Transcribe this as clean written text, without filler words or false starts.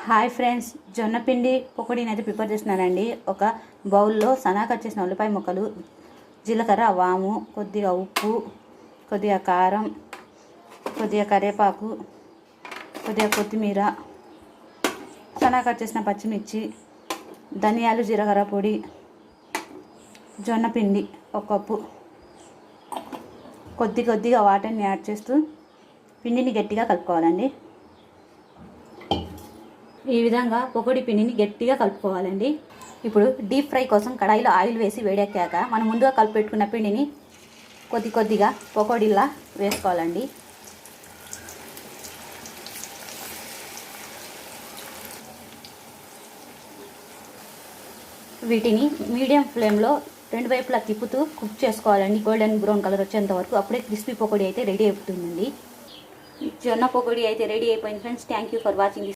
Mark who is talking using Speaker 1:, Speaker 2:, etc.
Speaker 1: Hi friends, జొన్న పిండి పకోడీని అయితే ప్రిపేర్ చేస్తున్నానండి. ఒక బౌల్లో సన్నగా కట్ చేసిన ఉల్లిపాయ ముక్కలు, జీలకర్ర, వాము, కొద్దిగా ఉప్పు, కొద్దిగా కారం, కొద్దిగా కరివేపాకు, కొద్దిగా కొత్తిమీర, సన్నగా కట్ చేసిన పచ్చిమిర్చి, ధనియాలు, జీలకర్ర పొడి, జొన్న పిండి ఒక కప్పు, కొద్దిగా వాటర్ని యాడ్ చేస్తూ పిండిని గట్టిగా కలుపుకోవాలండి. ఈ విధంగా పకోడీ పిండిని గట్టిగా కలుపుకోవాలండి. ఇప్పుడు డీప్ ఫ్రై కోసం కడాయిలో ఆయిల్ వేసి వేడెక్కాక మనం ముందుగా కలిపి పెట్టుకున్న పిండిని కొద్దిగా పకోడీలా వేసుకోవాలండి. వీటిని మీడియం ఫ్లేమ్లో రెండు వైపులా తిప్పుతూ కుక్ చేసుకోవాలండి. గోల్డెన్ బ్రౌన్ కలర్ వచ్చేంత వరకు. అప్పుడే క్రిస్పీ పకోడీ అయితే రెడీ అయిపోతుందండి. జొన్న పకోడీ అయితే రెడీ అయిపోయింది friends. Thank you for watching this.